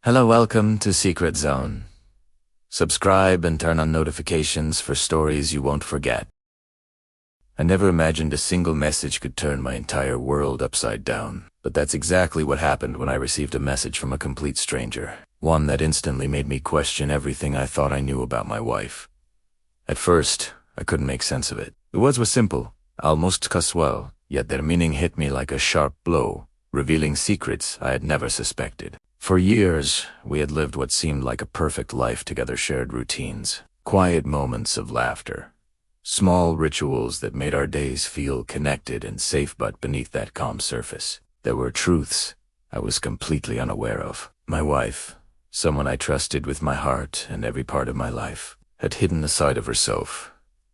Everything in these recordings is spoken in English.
Hello, welcome to Secret Zone. Subscribe and turn on notifications for stories you won't forget. I never imagined a single message could turn my entire world upside down, but that's exactly what happened when I received a message from a complete stranger. One that instantly made me question everything I thought I knew about my wife. At first, I couldn't make sense of it. The words were simple, almost casual, yet their meaning hit me like a sharp blow, revealing secrets I had never suspected. For years, we had lived what seemed like a perfect life together, shared routines, quiet moments of laughter, small rituals that made our days feel connected and safe, but beneath that calm surface, there were truths I was completely unaware of. My wife, someone I trusted with my heart and every part of my life, had hidden a side of herself,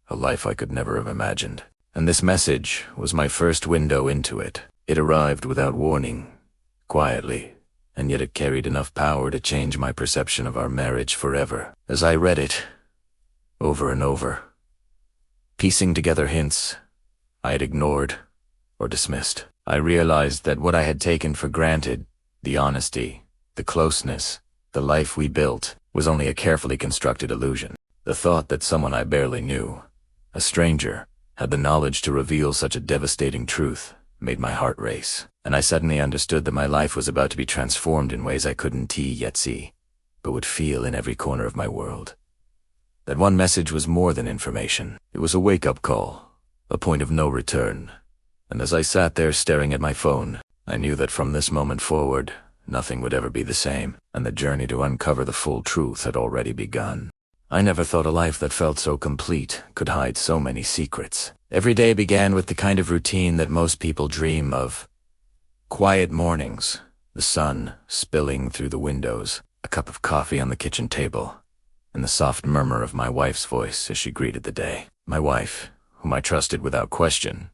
a life I could never have imagined. And this message was my first window into it. It arrived without warning, quietly, and yet it carried enough power to change my perception of our marriage forever. As I read it, over and over, piecing together hints I had ignored or dismissed, I realized that what I had taken for granted, the honesty, the closeness, the life we built, was only a carefully constructed illusion. The thought that someone I barely knew, a stranger, had the knowledge to reveal such a devastating truth made my heart race, and I suddenly understood that my life was about to be transformed in ways I couldn't yet see, but would feel in every corner of my world. That one message was more than information. It was a wake-up call, a point of no return. And as I sat there staring at my phone, I knew that from this moment forward, nothing would ever be the same, and the journey to uncover the full truth had already begun. I never thought a life that felt so complete could hide so many secrets. Every day began with the kind of routine that most people dream of. Quiet mornings, the sun spilling through the windows, a cup of coffee on the kitchen table, and the soft murmur of my wife's voice as she greeted the day. My wife, whom I trusted without question,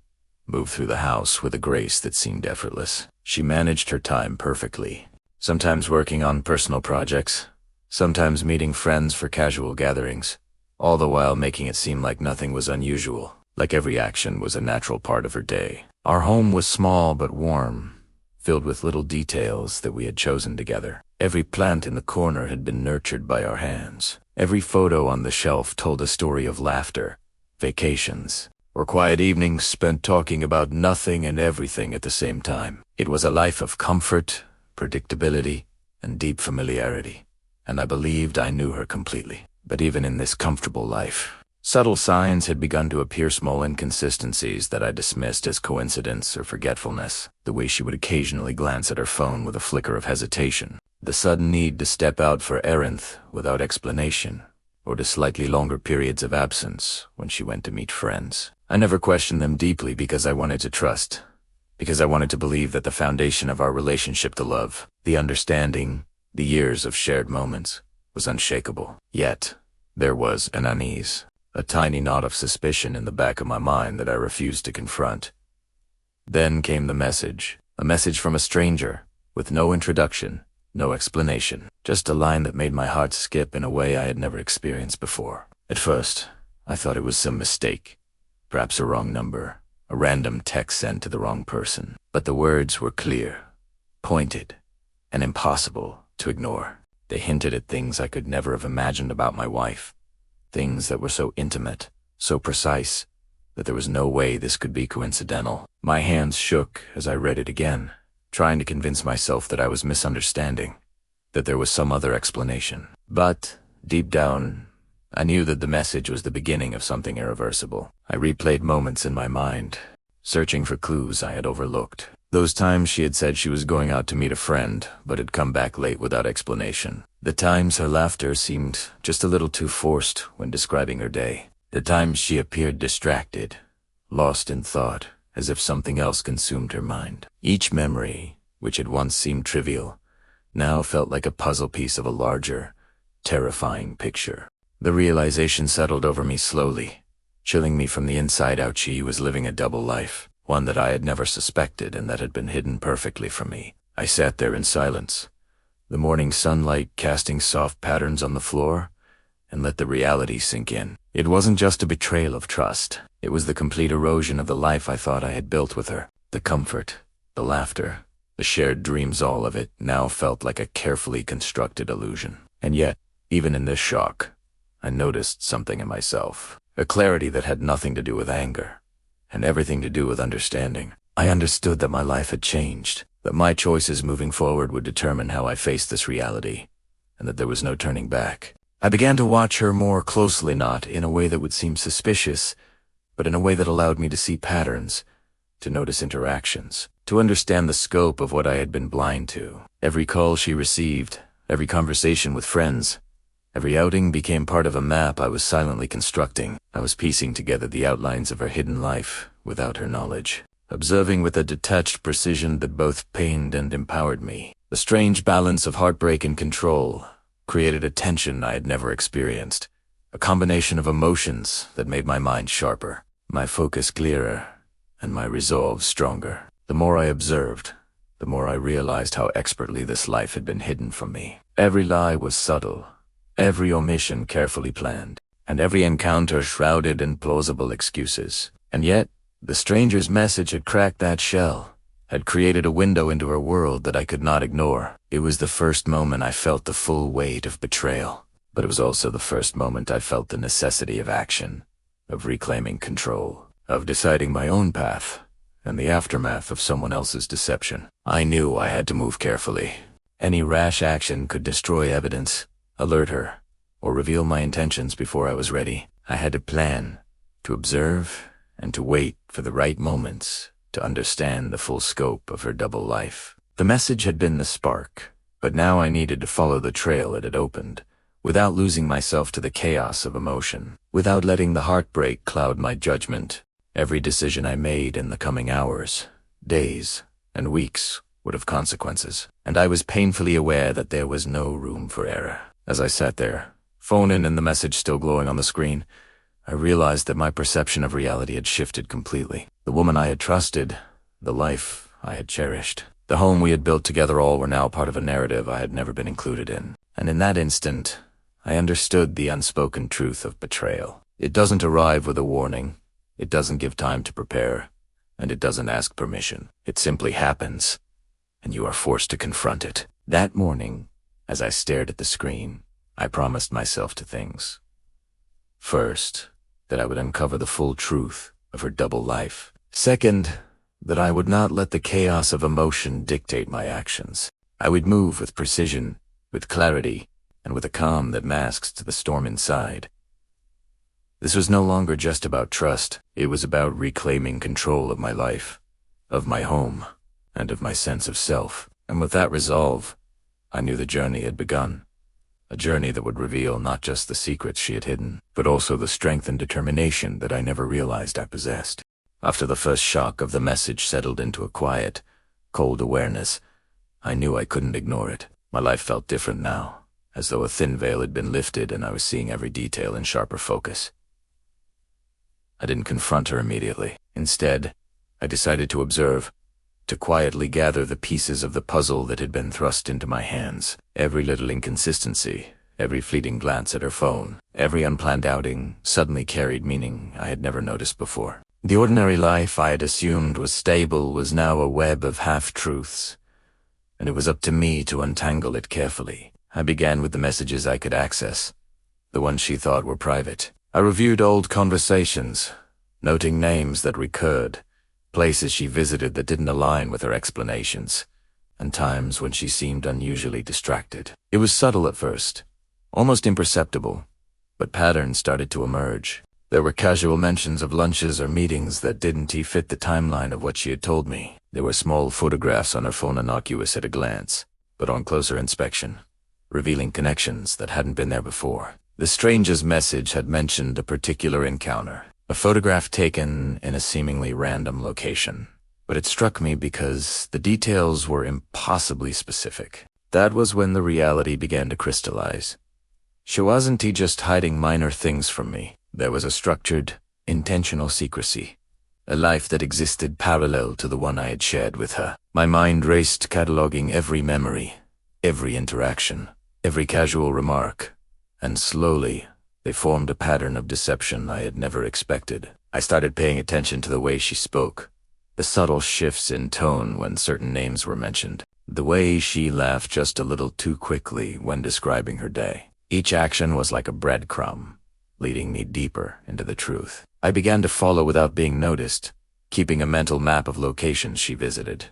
moved through the house with a grace that seemed effortless. She managed her time perfectly, sometimes working on personal projects, sometimes meeting friends for casual gatherings, all the while making it seem like nothing was unusual, like every action was a natural part of her day. Our home was small but warm, filled with little details that we had chosen together. Every plant in the corner had been nurtured by our hands. Every photo on the shelf told a story of laughter, vacations, or quiet evenings spent talking about nothing and everything at the same time. It was a life of comfort, predictability, and deep familiarity, and I believed I knew her completely. But even in this comfortable life, subtle signs had begun to appear, small inconsistencies that I dismissed as coincidence or forgetfulness. The way she would occasionally glance at her phone with a flicker of hesitation, the sudden need to step out for errands without explanation, or the slightly longer periods of absence when she went to meet friends. I never questioned them deeply because I wanted to trust, because I wanted to believe that the foundation of our relationship, the love, the understanding, the years of shared moments, was unshakable. Yet, there was an unease, a tiny knot of suspicion in the back of my mind that I refused to confront. Then came the message, a message from a stranger, with no introduction, no explanation, just a line that made my heart skip in a way I had never experienced before. At first, I thought it was some mistake, perhaps a wrong number, a random text sent to the wrong person. But the words were clear, pointed, and impossible to ignore. They hinted at things I could never have imagined about my wife, things that were so intimate, so precise, that there was no way this could be coincidental. My hands shook as I read it again, trying to convince myself that I was misunderstanding, that there was some other explanation. But, deep down, I knew that the message was the beginning of something irreversible. I replayed moments in my mind, searching for clues I had overlooked. Those times she had said she was going out to meet a friend, but had come back late without explanation. The times her laughter seemed just a little too forced when describing her day. The times she appeared distracted, lost in thought, as if something else consumed her mind. Each memory, which had once seemed trivial, now felt like a puzzle piece of a larger, terrifying picture. The realization settled over me slowly, chilling me from the inside out. She was living a double life, one that I had never suspected and that had been hidden perfectly from me. I sat there in silence, the morning sunlight casting soft patterns on the floor, and let the reality sink in. It wasn't just a betrayal of trust. It was the complete erosion of the life I thought I had built with her. The comfort, the laughter, The shared dreams, all of it, now felt like a carefully constructed illusion. And yet, even in this shock, I noticed something in myself. A clarity that had nothing to do with anger, and everything to do with understanding. I understood that my life had changed, that my choices moving forward would determine how I faced this reality, and that there was no turning back. I began to watch her more closely, not in a way that would seem suspicious, but in a way that allowed me to see patterns, to notice interactions, to understand the scope of what I had been blind to. Every call she received, every conversation with friends, every outing became part of a map I was silently constructing. I was piecing together the outlines of her hidden life without her knowledge, observing with a detached precision that both pained and empowered me. The strange balance of heartbreak and control created a tension I had never experienced, a combination of emotions that made my mind sharper, my focus clearer, and my resolve stronger. The more I observed, the more I realized how expertly this life had been hidden from me. Every lie was subtle, every omission carefully planned, and every encounter shrouded in plausible excuses. And yet, the stranger's message had cracked that shell, had created a window into her world that I could not ignore. It was the first moment I felt the full weight of betrayal, but it was also the first moment I felt the necessity of action, of reclaiming control, of deciding my own path, and the aftermath of someone else's deception. I knew I had to move carefully. Any rash action could destroy evidence, alert her, or reveal my intentions before I was ready. I had to plan, to observe, and to wait for the right moments to understand the full scope of her double life. The message had been the spark, but now I needed to follow the trail it had opened, without losing myself to the chaos of emotion, without letting the heartbreak cloud my judgment. Every decision I made in the coming hours, days, and weeks would have consequences, and I was painfully aware that there was no room for error. As I sat there, phone in and the message still glowing on the screen, I realized that my perception of reality had shifted completely. The woman I had trusted, the life I had cherished, the home we had built together, all were now part of a narrative I had never been included in. And in that instant, I understood the unspoken truth of betrayal. It doesn't arrive with a warning, it doesn't give time to prepare, and it doesn't ask permission. It simply happens, and you are forced to confront it. That morning, as I stared at the screen, I promised myself two things. First, that I would uncover the full truth of her double life. Second, that I would not let the chaos of emotion dictate my actions. I would move with precision, with clarity, and with a calm that masks the storm inside. This was no longer just about trust. It was about reclaiming control of my life, of my home, and of my sense of self. And with that resolve, I knew the journey had begun. A journey that would reveal not just the secrets she had hidden, but also the strength and determination that I never realized I possessed. After the first shock of the message settled into a quiet, cold awareness, I knew I couldn't ignore it. My life felt different now, as though a thin veil had been lifted and I was seeing every detail in sharper focus. I didn't confront her immediately. Instead, I decided to observe, to quietly gather the pieces of the puzzle that had been thrust into my hands. Every little inconsistency, every fleeting glance at her phone, every unplanned outing suddenly carried meaning I had never noticed before. The ordinary life I had assumed was stable was now a web of half-truths, and it was up to me to untangle it carefully. I began with the messages I could access, the ones she thought were private. I reviewed old conversations, noting names that recurred, places she visited that didn't align with her explanations, and times when she seemed unusually distracted. It was subtle at first, almost imperceptible, but patterns started to emerge. There were casual mentions of lunches or meetings that didn't fit the timeline of what she had told me. There were small photographs on her phone, innocuous at a glance, but on closer inspection, revealing connections that hadn't been there before. The stranger's message had mentioned a particular encounter, a photograph taken in a seemingly random location. But it struck me because the details were impossibly specific. That was when the reality began to crystallize. She wasn't just hiding minor things from me. There was a structured, intentional secrecy, a life that existed parallel to the one I had shared with her. My mind raced, cataloging every memory, every interaction, every casual remark, and slowly, they formed a pattern of deception I had never expected. I started paying attention to the way she spoke, The subtle shifts in tone when certain names were mentioned. The way she laughed just a little too quickly when describing her day. Each action was like a breadcrumb, leading me deeper into the truth. I began to follow without being noticed, keeping a mental map of locations she visited,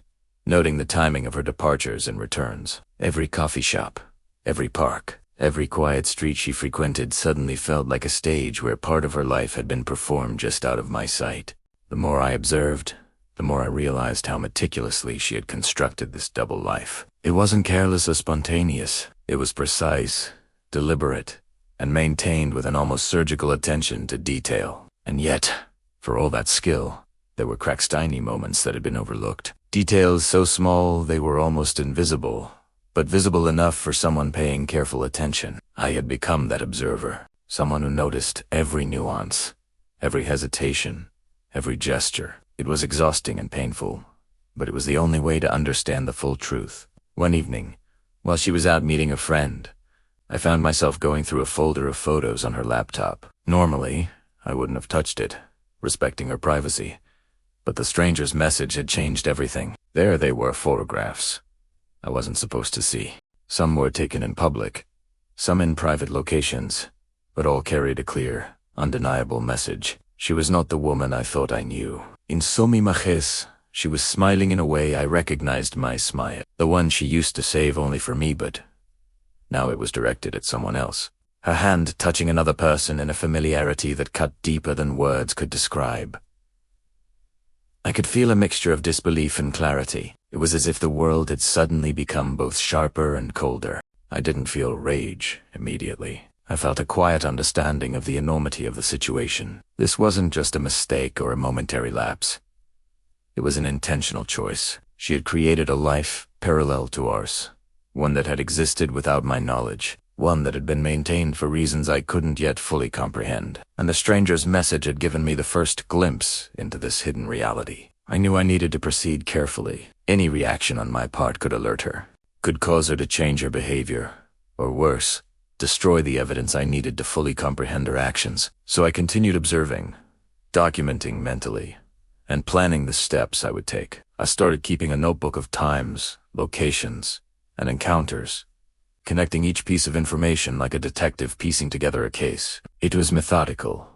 noting the timing of her departures and returns. Every coffee shop, every park, every quiet street she frequented suddenly felt like a stage where part of her life had been performed just out of my sight. The more I observed, the more I realized how meticulously she had constructed this double life. It wasn't careless or spontaneous. It was precise, deliberate, and maintained with an almost surgical attention to detail. And yet, for all that skill, there were tiny moments that had been overlooked. Details so small they were almost invisible, but visible enough for someone paying careful attention. I had become that observer, someone who noticed every nuance, every hesitation, every gesture. It was exhausting and painful, but it was the only way to understand the full truth. One evening, while she was out meeting a friend, I found myself going through a folder of photos on her laptop. Normally, I wouldn't have touched it, respecting her privacy, but the stranger's message had changed everything. There they were, photographs I wasn't supposed to see. Some were taken in public, some in private locations, but all carried a clear, undeniable message. She was not the woman I thought I knew. In some images, she was smiling in a way I recognized my smile. The one she used to save only for me, but now it was directed at someone else. Her hand touching another person in a familiarity that cut deeper than words could describe. I could feel a mixture of disbelief and clarity. It was as if the world had suddenly become both sharper and colder. I didn't feel rage immediately. I felt a quiet understanding of the enormity of the situation. This wasn't just a mistake or a momentary lapse. It was an intentional choice. She had created a life parallel to ours, one that had existed without my knowledge, one that had been maintained for reasons I couldn't yet fully comprehend. And the stranger's message had given me the first glimpse into this hidden reality. I knew I needed to proceed carefully. Any reaction on my part could alert her, could cause her to change her behavior, or worse, destroy the evidence I needed to fully comprehend her actions. So I continued observing, documenting mentally, and planning the steps I would take. I started keeping a notebook of times, locations, and encounters, connecting each piece of information like a detective piecing together a case. It was methodical,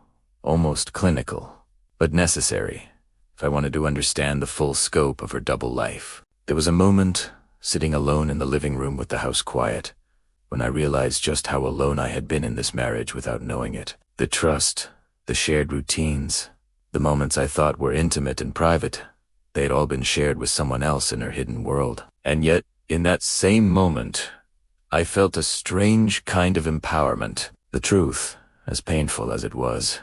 almost clinical, but necessary if I wanted to understand the full scope of her double life. There was a moment, sitting alone in the living room with the house quiet, when I realized just how alone I had been in this marriage without knowing it. The trust, the shared routines, the moments I thought were intimate and private, they had all been shared with someone else in her hidden world. And yet, in that same moment, I felt a strange kind of empowerment. The truth, as painful as it was,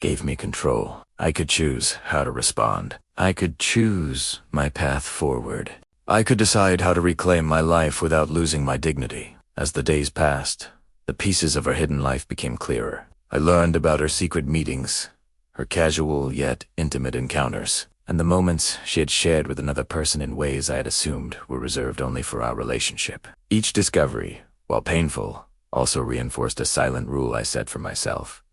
gave me control. I could choose how to respond. I could choose my path forward. I could decide how to reclaim my life without losing my dignity. As the days passed, the pieces of her hidden life became clearer. I learned about her secret meetings, her casual yet intimate encounters, and the moments she had shared with another person in ways I had assumed were reserved only for our relationship. Each discovery, while painful, also reinforced a silent rule I set for myself.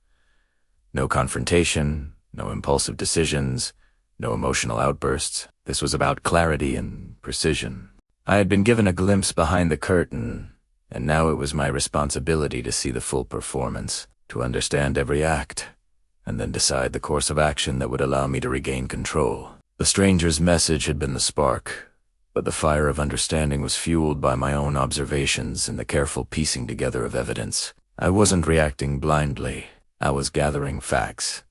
No confrontation, no impulsive decisions, no emotional outbursts. This was about clarity and precision. I had been given a glimpse behind the curtain, and now it was my responsibility to see the full performance, to understand every act, and then decide the course of action that would allow me to regain control. The stranger's message had been the spark, but the fire of understanding was fueled by my own observations and the careful piecing together of evidence. I wasn't reacting blindly. I was gathering facts,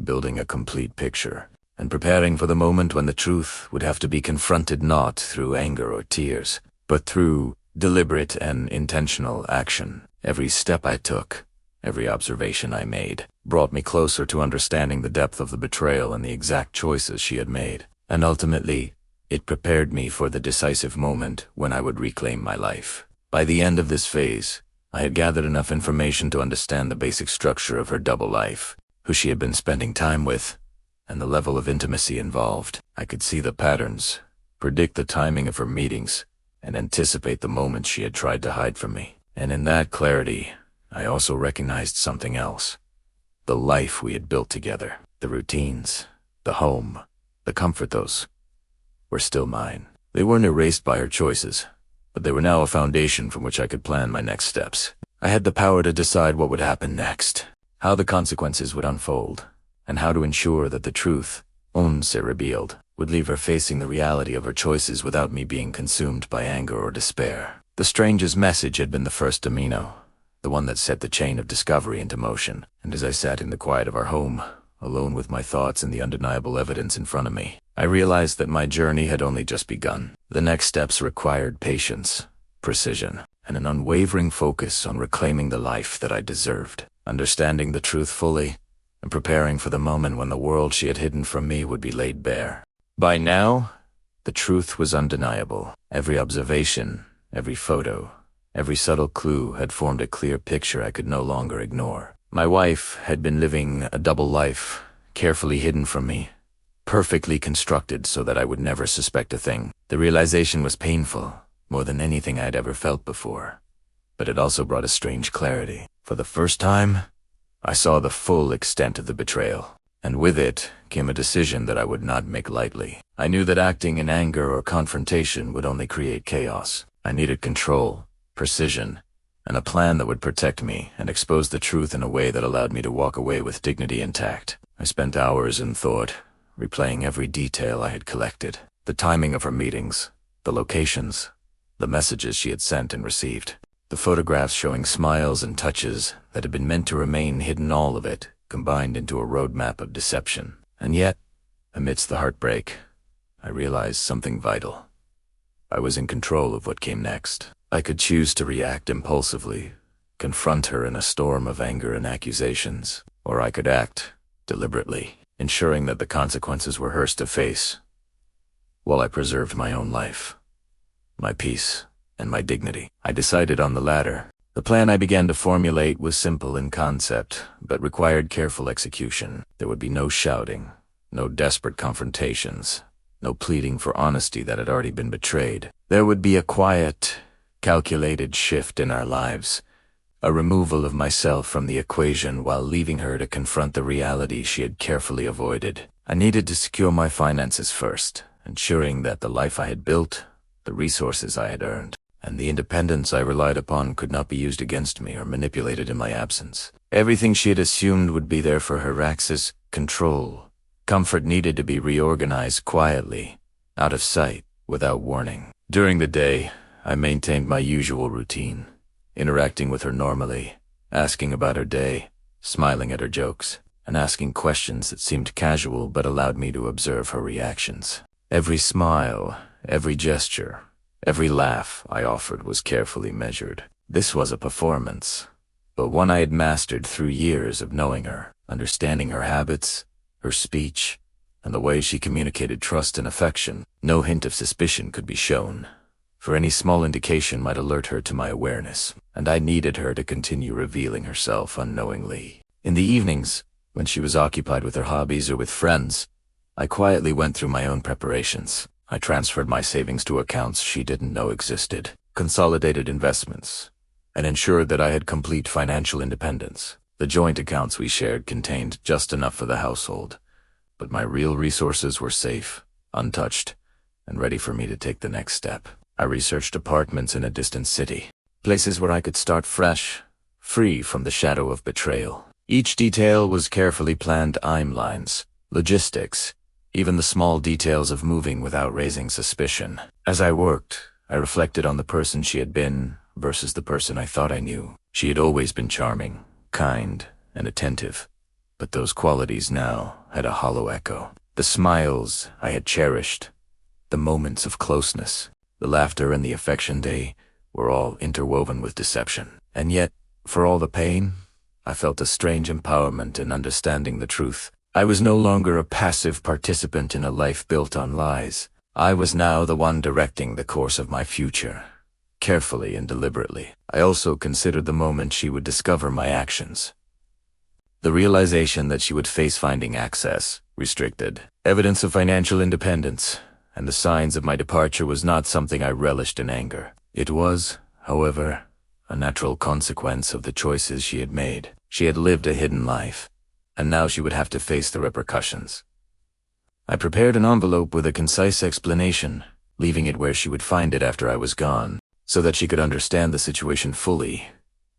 building a complete picture, and preparing for the moment when the truth would have to be confronted not through anger or tears, but through deliberate and intentional action. Every step I took, every observation I made, brought me closer to understanding the depth of the betrayal and the exact choices she had made. And ultimately, it prepared me for the decisive moment when I would reclaim my life. By the end of this phase, I had gathered enough information to understand the basic structure of her double life, who she had been spending time with, and the level of intimacy involved. I could see the patterns, predict the timing of her meetings, and anticipate the moments she had tried to hide from me. And in that clarity, I also recognized something else. The life we had built together, the routines, the home, the comfort, those were still mine. They weren't erased by her choices, but they were now a foundation from which I could plan my next steps. I had the power to decide what would happen next, how the consequences would unfold, and how to ensure that the truth, once revealed, would leave her facing the reality of her choices without me being consumed by anger or despair. The stranger's message had been the first domino, the one that set the chain of discovery into motion, and as I sat in the quiet of our home, alone with my thoughts and the undeniable evidence in front of me, I realized that my journey had only just begun. The next steps required patience, precision, and an unwavering focus on reclaiming the life that I deserved, understanding the truth fully, and preparing for the moment when the world she had hidden from me would be laid bare. By now, the truth was undeniable. Every observation, every photo, every subtle clue had formed a clear picture I could no longer ignore. My wife had been living a double life, carefully hidden from me, perfectly constructed so that I would never suspect a thing. The realization was painful, more than anything I had ever felt before, but it also brought a strange clarity. For the first time, I saw the full extent of the betrayal, and with it came a decision that I would not make lightly. I knew that acting in anger or confrontation would only create chaos. I needed control, precision, and a plan that would protect me and expose the truth in a way that allowed me to walk away with dignity intact. I spent hours in thought, replaying every detail I had collected, the timing of her meetings, the locations, the messages she had sent and received, the photographs showing smiles and touches that had been meant to remain hidden, all of it combined into a roadmap of deception. And yet, amidst the heartbreak, I realized something vital. I was in control of what came next. I could choose to react impulsively, confront her in a storm of anger and accusations, or I could act deliberately, ensuring that the consequences were hers to face, while I preserved my own life, my peace, and my dignity. I decided on the latter. The plan I began to formulate was simple in concept, but required careful execution. There would be no shouting, no desperate confrontations, no pleading for honesty that had already been betrayed. There would be a quiet, calculated shift in our lives, a removal of myself from the equation while leaving her to confront the reality she had carefully avoided. I needed to secure my finances first, ensuring that the life I had built, the resources I had earned, and the independence I relied upon could not be used against me or manipulated in my absence. Everything she had assumed would be there for her access, control, comfort needed to be reorganized quietly, out of sight, without warning. During the day, I maintained my usual routine, interacting with her normally, asking about her day, smiling at her jokes, and asking questions that seemed casual but allowed me to observe her reactions. Every smile, every gesture, every laugh I offered was carefully measured. This was a performance, but one I had mastered through years of knowing her, understanding her habits, her speech, and the way she communicated trust and affection. No hint of suspicion could be shown, for any small indication might alert her to my awareness, and I needed her to continue revealing herself unknowingly. In the evenings, when she was occupied with her hobbies or with friends, I quietly went through my own preparations. I transferred my savings to accounts she didn't know existed, consolidated investments, and ensured that I had complete financial independence. The joint accounts we shared contained just enough for the household, but my real resources were safe, untouched, and ready for me to take the next step. I researched apartments in a distant city, places where I could start fresh, free from the shadow of betrayal. Each detail was carefully planned: timelines, logistics, even the small details of moving without raising suspicion. As I worked, I reflected on the person she had been versus the person I thought I knew. She had always been charming, kind, and attentive, but those qualities now had a hollow echo. The smiles I had cherished, the moments of closeness, the laughter and the affection, they were all interwoven with deception. And yet, for all the pain, I felt a strange empowerment in understanding the truth. I was no longer a passive participant in a life built on lies. I was now the one directing the course of my future, carefully and deliberately. I also considered the moment she would discover my actions. The realization that she would face finding access, restricted, evidence of financial independence, and the signs of my departure was not something I relished in anger. It was, however, a natural consequence of the choices she had made. She had lived a hidden life, and now she would have to face the repercussions. I prepared an envelope with a concise explanation, leaving it where she would find it after I was gone, so that she could understand the situation fully,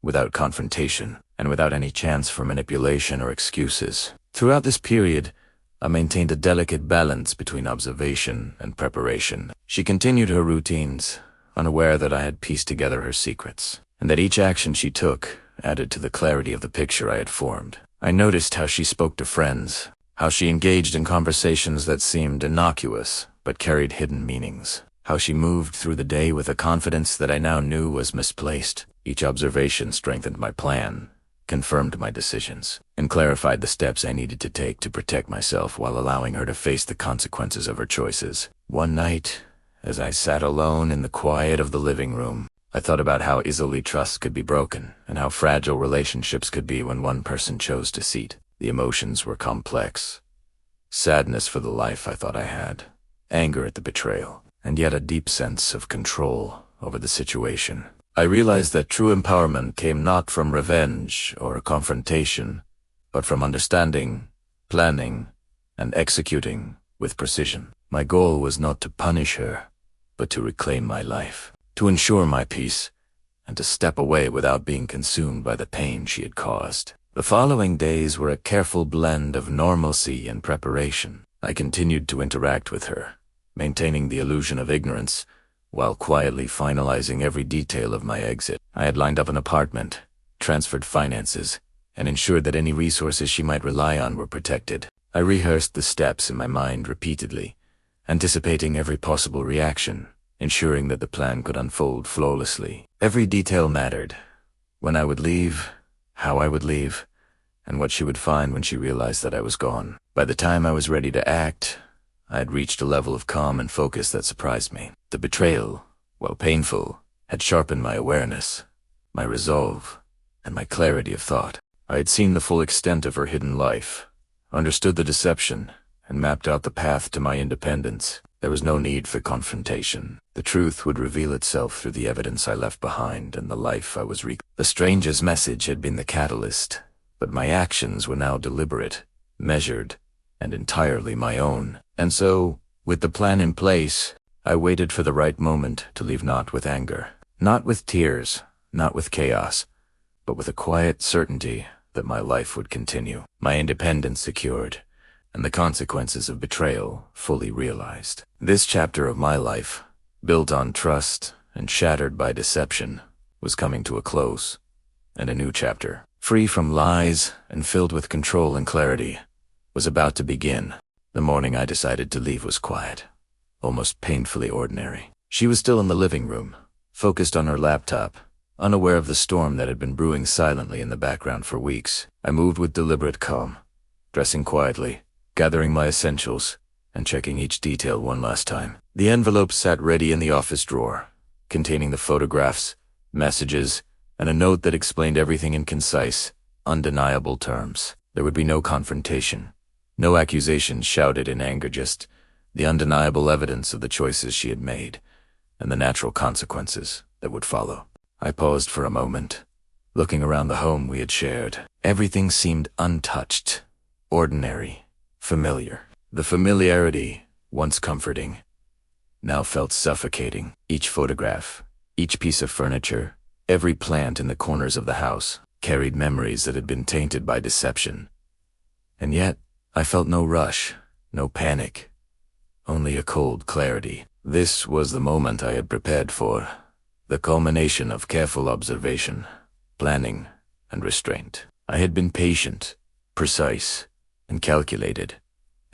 without confrontation, and without any chance for manipulation or excuses. Throughout this period, I maintained a delicate balance between observation and preparation. She continued her routines, unaware that I had pieced together her secrets, and that each action she took added to the clarity of the picture I had formed. I noticed how she spoke to friends, how she engaged in conversations that seemed innocuous but carried hidden meanings, how she moved through the day with a confidence that I now knew was misplaced. Each observation strengthened my plan, confirmed my decisions, and clarified the steps I needed to take to protect myself while allowing her to face the consequences of her choices. One night, as I sat alone in the quiet of the living room, I thought about how easily trust could be broken and how fragile relationships could be when one person chose deceit. The emotions were complex. Sadness for the life I thought I had, anger at the betrayal, and yet a deep sense of control over the situation. I realized that true empowerment came not from revenge or confrontation, but from understanding, planning, and executing with precision. My goal was not to punish her, but to reclaim my life, to ensure my peace, and to step away without being consumed by the pain she had caused. The following days were a careful blend of normalcy and preparation. I continued to interact with her, maintaining the illusion of ignorance, while quietly finalizing every detail of my exit. I had lined up an apartment, transferred finances, and ensured that any resources she might rely on were protected. I rehearsed the steps in my mind repeatedly, anticipating every possible reaction, ensuring that the plan could unfold flawlessly. Every detail mattered. When I would leave, how I would leave, and what she would find when she realized that I was gone. By the time I was ready to act, I had reached a level of calm and focus that surprised me. The betrayal, while painful, had sharpened my awareness, my resolve, and my clarity of thought. I had seen the full extent of her hidden life, understood the deception, and mapped out the path to my independence. There was no need for confrontation. The truth would reveal itself through the evidence I left behind and the life I was The stranger's message had been the catalyst, but my actions were now deliberate, measured, and entirely my own. And so, with the plan in place, I waited for the right moment to leave, not with anger, not with tears, not with chaos, but with a quiet certainty that my life would continue, my independence secured, and the consequences of betrayal fully realized. This chapter of my life, built on trust and shattered by deception, was coming to a close, and a new chapter, free from lies and filled with control and clarity, was about to begin. The morning I decided to leave was quiet, almost painfully ordinary. She was still in the living room, focused on her laptop, unaware of the storm that had been brewing silently in the background for weeks. I moved with deliberate calm, dressing quietly, gathering my essentials, and checking each detail one last time. The envelope sat ready in the office drawer, containing the photographs, messages, and a note that explained everything in concise, undeniable terms. There would be no confrontation, no accusations shouted in anger, just the undeniable evidence of the choices she had made, and the natural consequences that would follow. I paused for a moment, looking around the home we had shared. Everything seemed untouched, ordinary, familiar. The familiarity, once comforting, now felt suffocating. Each photograph, each piece of furniture, every plant in the corners of the house carried memories that had been tainted by deception. And yet, I felt no rush, no panic, only a cold clarity. This was the moment I had prepared for, the culmination of careful observation, planning, and restraint. I had been patient, precise, and calculated,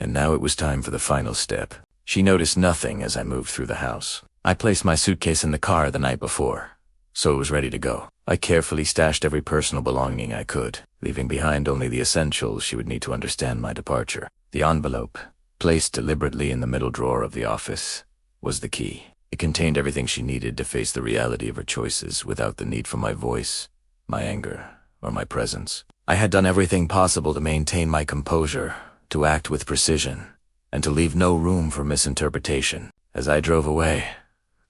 and now it was time for the final step. She noticed nothing as I moved through the house. I placed my suitcase in the car the night before, so it was ready to go. I carefully stashed every personal belonging I could, leaving behind only the essentials she would need to understand my departure. The envelope, placed deliberately in the middle drawer of the office, was the key. It contained everything she needed to face the reality of her choices without the need for my voice, my anger, or my presence. I had done everything possible to maintain my composure, to act with precision, and to leave no room for misinterpretation. As I drove away,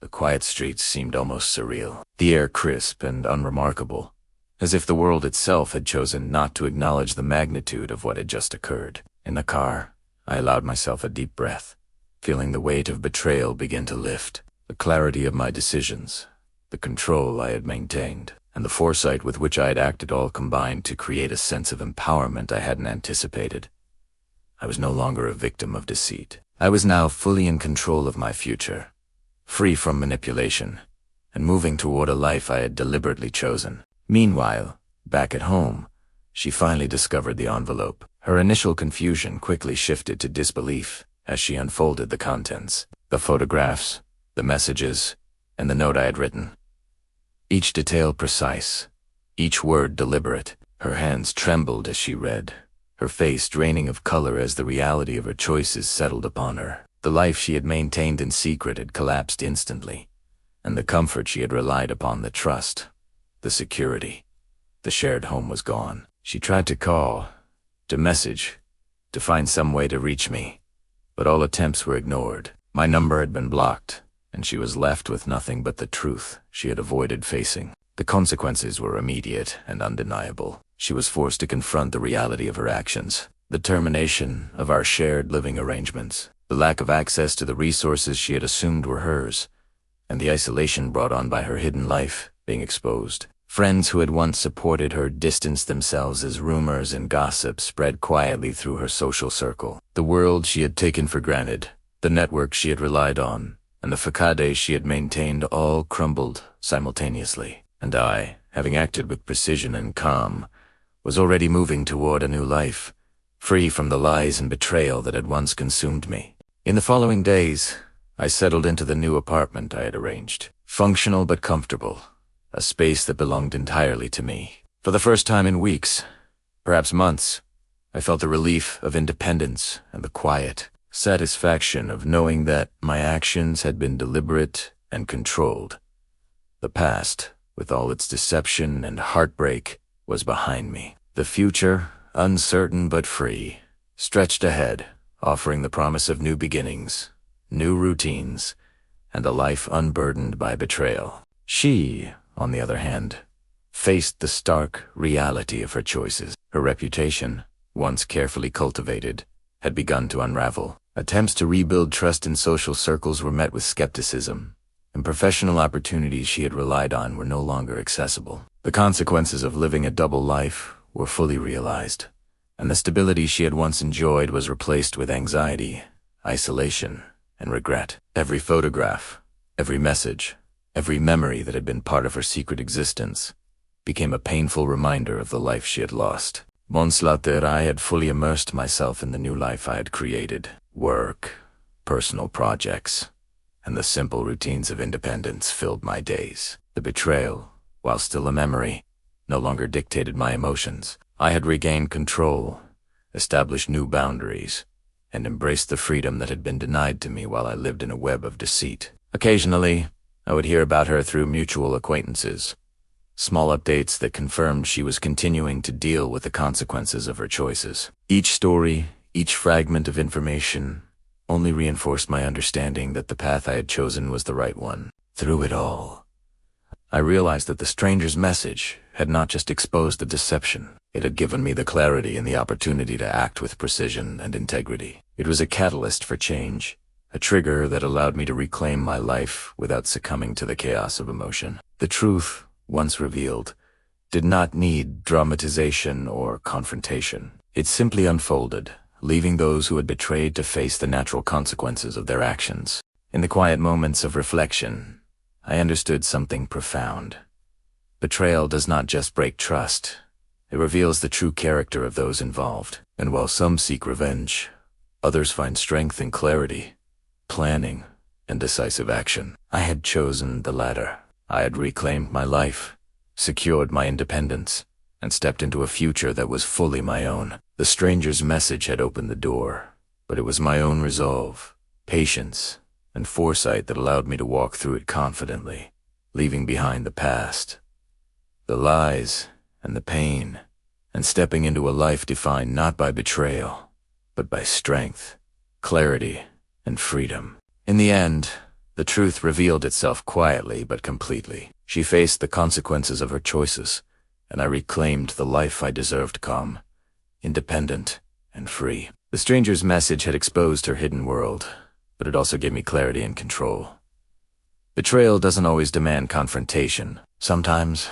the quiet streets seemed almost surreal, the air crisp and unremarkable, as if the world itself had chosen not to acknowledge the magnitude of what had just occurred. In the car, I allowed myself a deep breath, feeling the weight of betrayal begin to lift. The clarity of my decisions, the control I had maintained, and the foresight with which I had acted all combined to create a sense of empowerment I hadn't anticipated. I was no longer a victim of deceit. I was now fully in control of my future, free from manipulation, and moving toward a life I had deliberately chosen. Meanwhile, back at home, she finally discovered the envelope. Her initial confusion quickly shifted to disbelief as she unfolded the contents, the photographs, the messages, and the note I had written. Each detail precise, each word deliberate. Her hands trembled as she read, her face draining of color as the reality of her choices settled upon her. The life she had maintained in secret had collapsed instantly, and the comfort she had relied upon, the trust, the security, the shared home was gone. She tried to call, to message, to find some way to reach me, but all attempts were ignored. My number had been blocked, and she was left with nothing but the truth she had avoided facing. The consequences were immediate and undeniable. She was forced to confront the reality of her actions, the termination of our shared living arrangements, the lack of access to the resources she had assumed were hers, and the isolation brought on by her hidden life being exposed. Friends who had once supported her distanced themselves as rumors and gossip spread quietly through her social circle. The world she had taken for granted, the network she had relied on, and the facade she had maintained all crumbled simultaneously. And I, having acted with precision and calm, was already moving toward a new life, free from the lies and betrayal that had once consumed me. In the following days, I settled into the new apartment I had arranged. Functional but comfortable, a space that belonged entirely to me. For the first time in weeks, perhaps months, I felt the relief of independence and the quiet satisfaction of knowing that my actions had been deliberate and controlled. The past, with all its deception and heartbreak, was behind me. The future, uncertain but free, stretched ahead, offering the promise of new beginnings, new routines, and a life unburdened by betrayal. She, on the other hand, faced the stark reality of her choices. Her reputation, once carefully cultivated, had begun to unravel. Attempts to rebuild trust in social circles were met with skepticism, and professional opportunities she had relied on were no longer accessible. The consequences of living a double life were fully realized, and the stability she had once enjoyed was replaced with anxiety, isolation, and regret. Every photograph, every message, every memory that had been part of her secret existence became a painful reminder of the life she had lost. Months later, I had fully immersed myself in the new life I had created. Work, personal projects, and the simple routines of independence filled my days. The betrayal, while still a memory, no longer dictated my emotions. I had regained control, established new boundaries, and embraced the freedom that had been denied to me while I lived in a web of deceit. Occasionally, I would hear about her through mutual acquaintances, small updates that confirmed she was continuing to deal with the consequences of her choices. Each story, each fragment of information, only reinforced my understanding that the path I had chosen was the right one. Through it all, I realized that the stranger's message had not just exposed the deception, it had given me the clarity and the opportunity to act with precision and integrity. It was a catalyst for change, a trigger that allowed me to reclaim my life without succumbing to the chaos of emotion. The truth, once revealed, did not need dramatization or confrontation. It simply unfolded, leaving those who had betrayed to face the natural consequences of their actions. In the quiet moments of reflection, I understood something profound. Betrayal does not just break trust, it reveals the true character of those involved. And while some seek revenge, others find strength in clarity, planning, and decisive action. I had chosen the latter. I had reclaimed my life, secured my independence, and stepped into a future that was fully my own. The stranger's message had opened the door, but it was my own resolve, patience, and foresight that allowed me to walk through it confidently, leaving behind the past, the lies, and the pain, and stepping into a life defined not by betrayal, but by strength, clarity, and freedom. In the end, the truth revealed itself quietly but completely. She faced the consequences of her choices, and I reclaimed the life I deserved: calm, independent, and free. The stranger's message had exposed her hidden world, but it also gave me clarity and control. Betrayal doesn't always demand confrontation. Sometimes,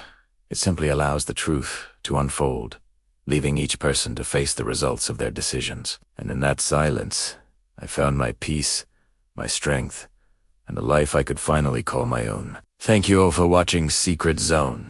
it simply allows the truth to unfold, leaving each person to face the results of their decisions. And in that silence, I found my peace, my strength, and a life I could finally call my own. Thank you all for watching Secret Zone.